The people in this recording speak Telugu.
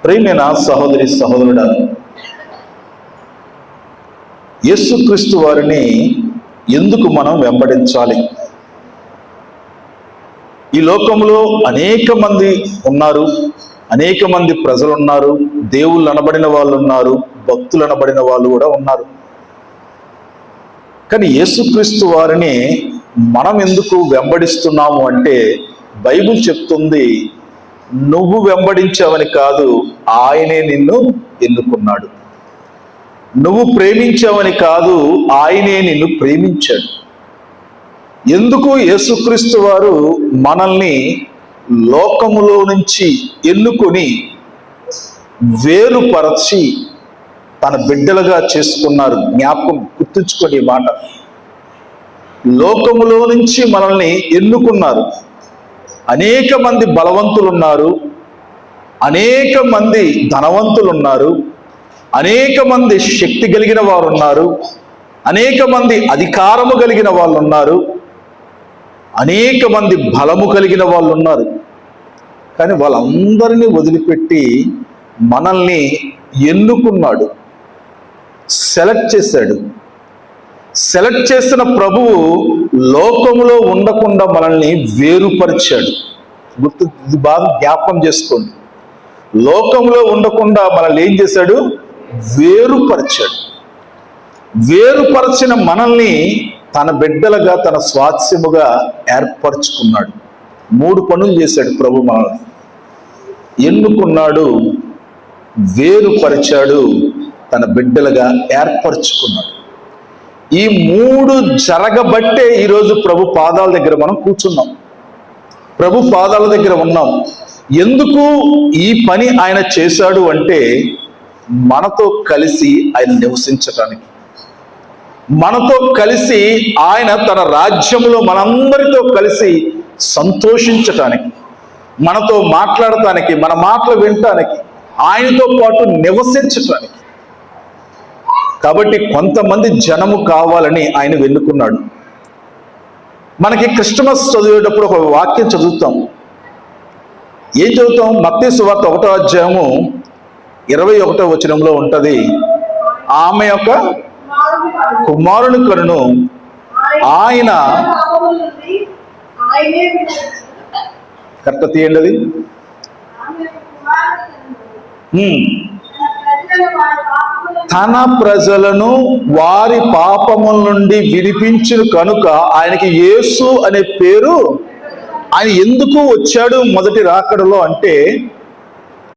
ప్రియమైన సహోదరి సహోదరుడా, యేసుక్రీస్తు వారిని ఎందుకు మనం వెంబడించాలి? ఈ లోకంలో అనేక మంది ఉన్నారు, అనేక మంది ప్రజలు ఉన్నారు, దేవుళ్ళు అనబడిన వాళ్ళు ఉన్నారు, భక్తులు అనబడిన వాళ్ళు కూడా ఉన్నారు. కానీ యేసుక్రీస్తు వారిని మనం ఎందుకు వెంబడిస్తున్నాము అంటే బైబిల్ చెప్తుంది, నువ్వు వెంబడించావని కాదు, ఆయనే నిన్ను ఎన్నుకున్నాడు. నువ్వు ప్రేమించావని కాదు, ఆయనే నిన్ను ప్రేమించాడు. ఎందుకు యేసుక్రీస్తు వారు మనల్ని లోకములో నుంచి ఎన్నుకొని వేరుపరచి తన బిడ్డలుగా చేసుకున్నారు. జ్ఞాపకం గుర్తుంచుకోండి ఈ మాట. లోకములో నుంచి మనల్ని ఎన్నుకున్నారు. అనేక మంది బలవంతులు ఉన్నారు, అనేక మంది ధనవంతులు ఉన్నారు, అనేక మంది శక్తి కలిగిన వారు ఉన్నారు, అనేక మంది అధికారము కలిగిన వాళ్ళు ఉన్నారు, అనేక మంది బలము కలిగిన వాళ్ళు ఉన్నారు. కానీ వాళ్ళందరినీ వదిలిపెట్టి మనల్ని ఎన్నుకున్నాడు, సెలెక్ట్ చేశాడు. సెలెక్ట్ చేసిన ప్రభువు లోకములో ఉండకుండా మనల్ని వేరుపరిచాడు. ఇది బాగా జ్ఞాపకం చేసుకోండి. లోకంలో ఉండకుండా మనల్ని ఏం చేశాడు? వేరుపరిచాడు. వేరుపరచిన మనల్ని తన బిడ్డలుగా, తన స్వాస్యముగా ఏర్పరచుకున్నాడు. 3 పనులు చేశాడు ప్రభు. మనల్ని ఎన్నుకున్నాడు, వేరుపరిచాడు, తన బిడ్డలుగా ఏర్పరచుకున్నాడు. ఈ 3 జరగబట్టే ఈరోజు ప్రభు పాదాల దగ్గర మనం కూర్చున్నాం, ప్రభు పాదాల దగ్గర ఉన్నాం. ఎందుకు ఈ పని ఆయన చేశాడు అంటే మనతో కలిసి ఆయన నివసించటానికి, మనతో కలిసి ఆయన తన రాజ్యంలో మనందరితో కలిసి సంతోషించటానికి, మనతో మాట్లాడటానికి, మన మాటలు వినటానికి, ఆయనతో పాటు నివసించటానికి. కాబట్టి కొంతమంది జనము కావాలని ఆయన వెన్నుకున్నాడు. మనకి క్రిస్టమస్ చదివేటప్పుడు ఒక వాక్యం చదువుతాం. ఏం చదువుతాం? మత్తయి సువార్త 1వ అధ్యాయము 21వ వచనంలో ఉంటుంది, ఆమె యొక్క కుమారుని కనును ఆయన కరెక్ట్ తీయండి అది. తన ప్రజలను వారి పాపముల నుండి విడిపించును కనుక ఆయనకి యేసు అనే పేరు. ఆయన ఎందుకు వచ్చాడు మొదటి రాకడలో అంటే